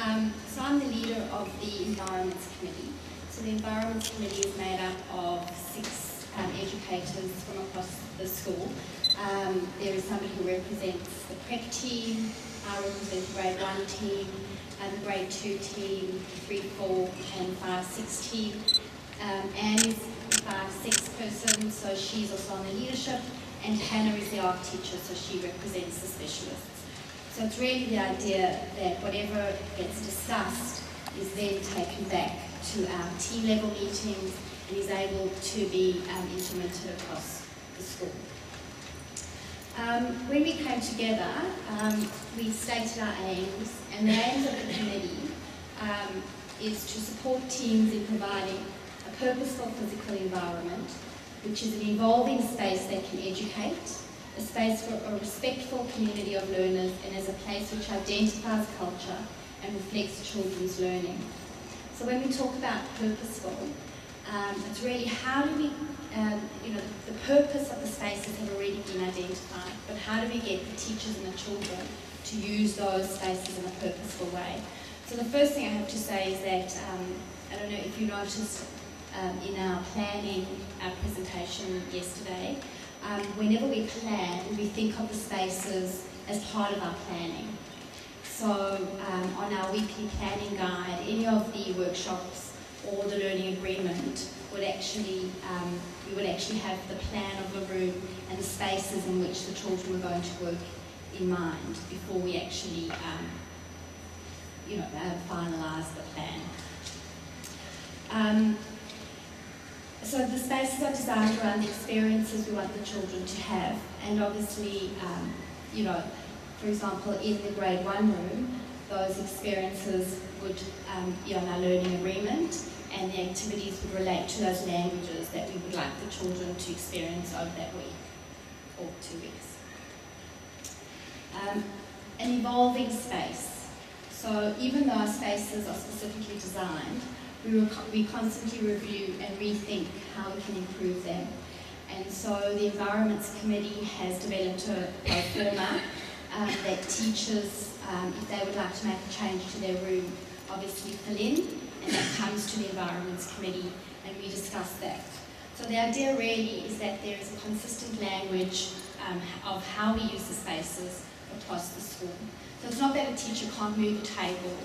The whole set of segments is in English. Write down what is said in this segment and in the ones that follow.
So I'm the leader of the Environments Committee. So the Environments Committee is made up of 6 educators from across the school. There is somebody who represents the prep team, I represent the grade 1 team, and the grade 2 team, 3, 4 and 5, 6 team. Anne is the 5, 6 person, so she's also on the leadership, and Hannah is the art teacher, so she represents the specialists. So it's really the idea that whatever gets discussed is then taken back to our team level meetings and is able to be implemented across the school. When we came together, we stated our aims, and the aims of the committee is to support teams in providing a purposeful physical environment, which is an evolving space that can educate, a space for a respectful community of learners, and as a place which identifies culture and reflects children's learning. So when we talk about purposeful, it's really how do we, the purpose of the spaces have already been identified, but how do we get the teachers and the children to use those spaces in a purposeful way? So the first thing I have to say is that, I don't know if you noticed in our planning presentation yesterday, whenever we plan, we think of the spaces as part of our planning. So on our weekly planning guide, any of the workshops or the learning agreement would actually, we would actually have the plan of the room and the spaces in which the children were going to work in mind before we actually, finalise the plan. So the spaces are designed around the experiences we want the children to have, and obviously, for example, in the grade 1 room, those experiences would, in our learning agreement, and the activities would relate to those languages that we would like the children to experience over that week or 2 weeks. An evolving space. So even though our spaces are specifically designed, we constantly review and rethink how we can improve them. And so the Environments Committee has developed a pro forma that teachers, if they would like to make a change to their room, obviously fill in, and that comes to the Environments Committee, and we discuss that. So the idea really is that there is a consistent language of how we use the spaces across the school. So it's not that a teacher can't move a table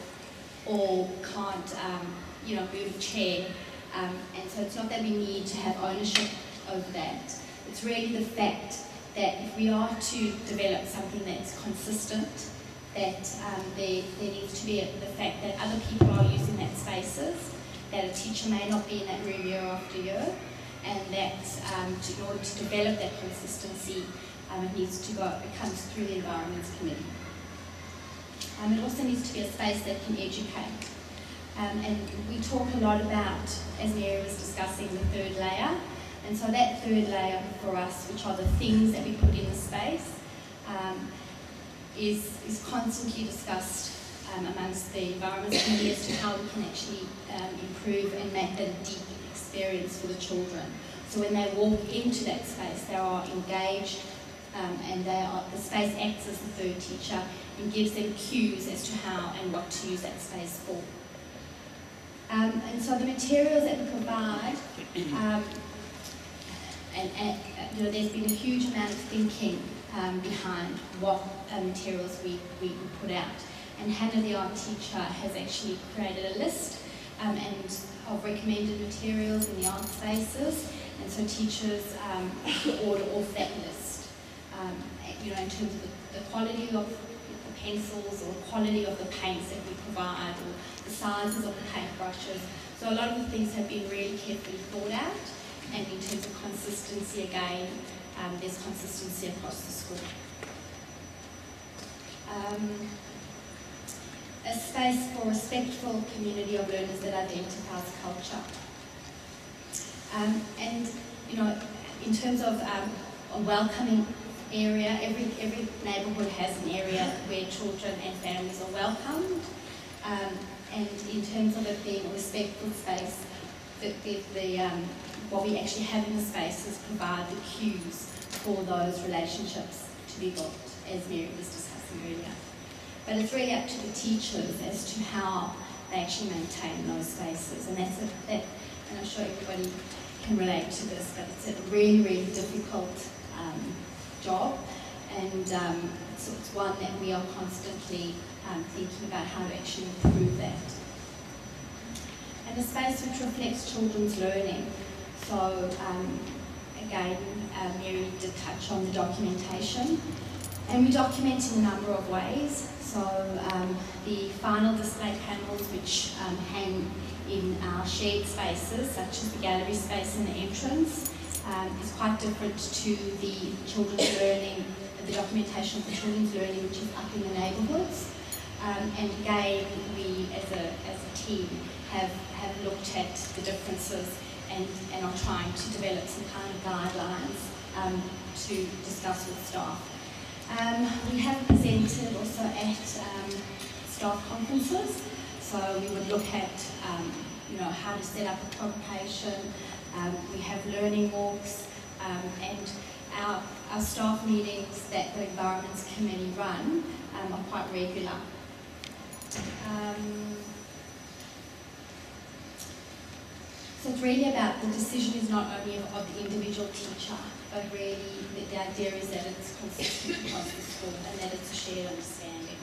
or can't move a chair, and so it's not that we need to have ownership over that. It's really the fact that if we are to develop something that's consistent, that there needs to be the fact that other people are using that spaces, that a teacher may not be in that room year after year, and that in order to develop that consistency, it comes through the Environments Committee. It also needs to be a space that can educate. And we talk a lot about, as Mary was discussing, the third layer. And so that third layer for us, which are the things that we put in the space, is constantly discussed amongst the Environments Committee as to how we can actually improve and make that a deep experience for the children. So when they walk into that space, they are engaged, and the space acts as the third teacher and gives them cues as to how and what to use that space for. And so the materials that we provide, there's been a huge amount of thinking behind what materials we put out. And Hannah, the art teacher, has actually created a list of recommended materials in the art spaces, and so teachers order off that list. In terms of the quality of the pencils or the quality of the paints that we provide, or the sizes of the paintbrushes. So a lot of the things have been really carefully thought out, and in terms of consistency, again, there's consistency across the school. A space for a respectful community of learners that identifies culture. In terms of a welcoming area, every neighbourhood has an area where children and families are welcomed. And in terms of it being a respectful space, what we actually have in the spaces provide the cues for those relationships to be built, as Mary was discussing earlier. But it's really up to the teachers as to how they actually maintain those spaces. And and I'm sure everybody can relate to this, but it's a really, really difficult job. And so it's one that we are constantly thinking about how to actually improve that. And a space which reflects children's learning. So again, Mary did touch on the documentation. And we document in a number of ways. So the final display panels which hang in our shared spaces, such as the gallery space in the entrance, is quite different to the children's learning, the documentation of the children's learning which is up in the neighbourhoods. And again, we as a team have looked at the differences and are trying to develop some kind of guidelines to discuss with staff. We have presented also at staff conferences, so we would look at how to set up a publication. We have learning walks, and our staff meetings that the Environments Committee run are quite regular. So it's really about the decision is not only of the individual teacher, but really the idea is that it's consistent across the school and that it's a shared understanding.